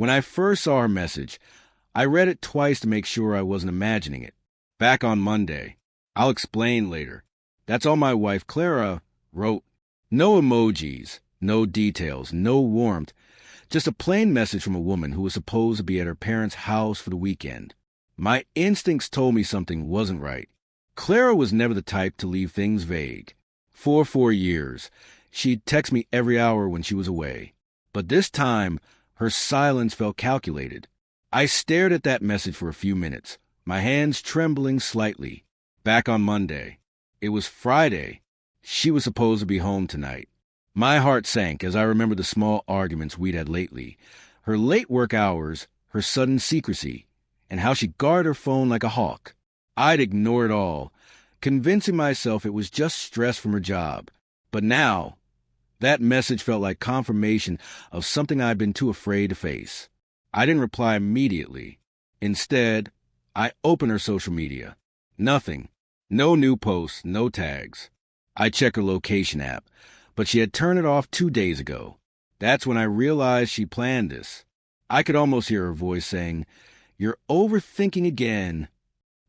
When I first saw her message, I read it twice to make sure I wasn't imagining it. Back on Monday. I'll explain later. That's all my wife Clara wrote. No emojis, no details, no warmth. Just a plain message from a woman who was supposed to be at her parents' house for the weekend. My instincts told me something wasn't right. Clara was never the type to leave things vague. For 4 years, she'd text me every hour when she was away. But this time, her silence felt calculated. I stared at that message for a few minutes, my hands trembling slightly. Back on Monday. It was Friday. She was supposed to be home tonight. My heart sank as I remembered the small arguments we'd had lately, her late work hours, her sudden secrecy, and how she guarded her phone like a hawk. I'd ignore it all, convincing myself it was just stress from her job. But now, that message felt like confirmation of something I'd been too afraid to face. I didn't reply immediately. Instead, I opened her social media. Nothing. No new posts, no tags. I checked her location app, but she had turned it off 2 days ago. That's when I realized she planned this. I could almost hear her voice saying, "You're overthinking again."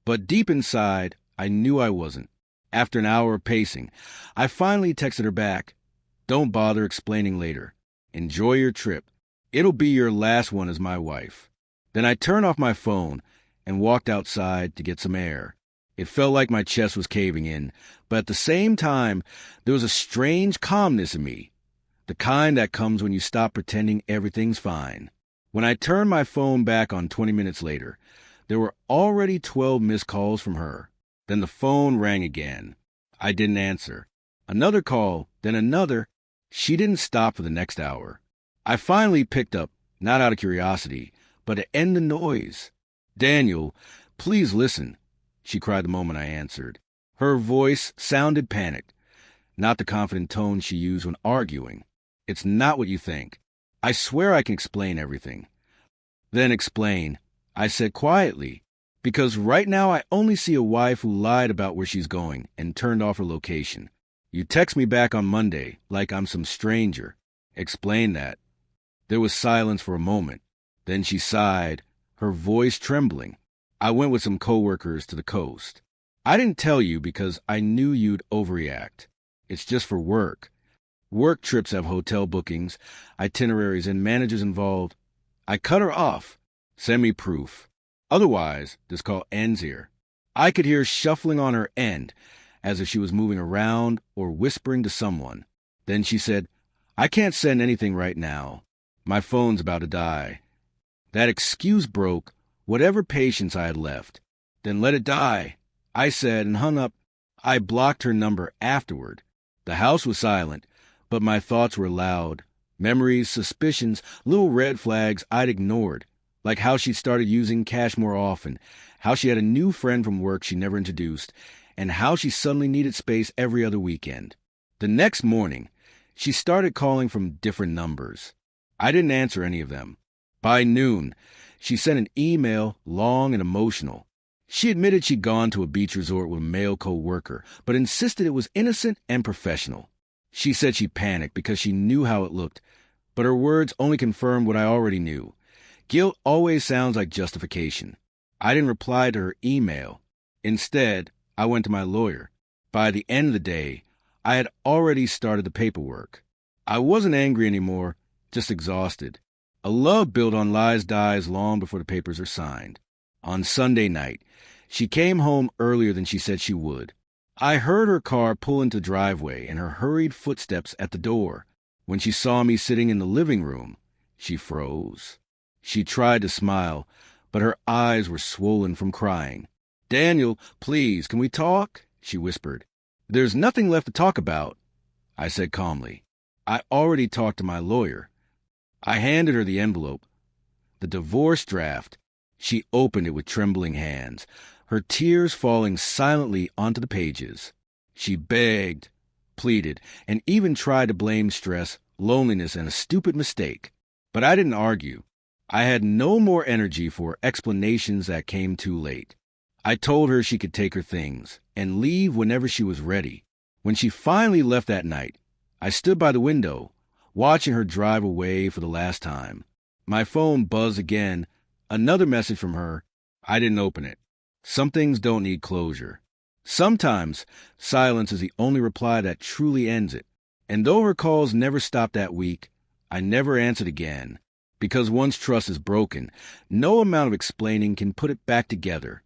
But deep inside, I knew I wasn't. After an hour of pacing, I finally texted her back, "Don't bother explaining later. Enjoy your trip. It'll be your last one as my wife." Then I turned off my phone and walked outside to get some air. It felt like my chest was caving in, but at the same time, there was a strange calmness in me, the kind that comes when you stop pretending everything's fine. When I turned my phone back on 20 minutes later, there were already 12 missed calls from her. Then the phone rang again. I didn't answer. Another call, then another. She didn't stop for the next hour. I finally picked up, not out of curiosity, but to end the noise. "Daniel, please listen," she cried the moment I answered. Her voice sounded panicked, not the confident tone she used when arguing. "It's not what you think. I swear I can explain everything." "Then explain," I said quietly, "because right now I only see a wife who lied about where she's going and turned off her location. You text me back on Monday like I'm some stranger. Explain that." There was silence for a moment. Then she sighed, her voice trembling. "I went with some coworkers to the coast. I didn't tell you because I knew you'd overreact. It's just for work. Work trips have hotel bookings, itineraries, and managers involved." I cut her off. "Send me proof. Otherwise, this call ends here." I could hear shuffling on her end, as if she was moving around or whispering to someone. Then she said, "I can't send anything right now. My phone's about to die." That excuse broke whatever patience I had left. "Then let it die," I said and hung up. I blocked her number afterward. The house was silent, but my thoughts were loud. Memories, suspicions, little red flags I'd ignored, like how she started using cash more often, how she had a new friend from work she never introduced, and how she suddenly needed space every other weekend. The next morning, she started calling from different numbers. I didn't answer any of them. By noon, she sent an email, long and emotional. She admitted she'd gone to a beach resort with a male co-worker, but insisted it was innocent and professional. She said she panicked because she knew how it looked, but her words only confirmed what I already knew. Guilt always sounds like justification. I didn't reply to her email. Instead, I went to my lawyer. By the end of the day, I had already started the paperwork. I wasn't angry anymore, just exhausted. A love built on lies dies long before the papers are signed. On Sunday night, she came home earlier than she said she would. I heard her car pull into the driveway and her hurried footsteps at the door. When she saw me sitting in the living room, she froze. She tried to smile, but her eyes were swollen from crying. "Daniel, please, can we talk?" she whispered. "There's nothing left to talk about," I said calmly. "I already talked to my lawyer." I handed her the envelope. The divorce draft. She opened it with trembling hands, her tears falling silently onto the pages. She begged, pleaded, and even tried to blame stress, loneliness, and a stupid mistake. But I didn't argue. I had no more energy for explanations that came too late. I told her she could take her things and leave whenever she was ready. When she finally left that night, I stood by the window, watching her drive away for the last time. My phone buzzed again. Another message from her. I didn't open it. Some things don't need closure. Sometimes silence is the only reply that truly ends it. And though her calls never stopped that week, I never answered again. Because once trust is broken, no amount of explaining can put it back together.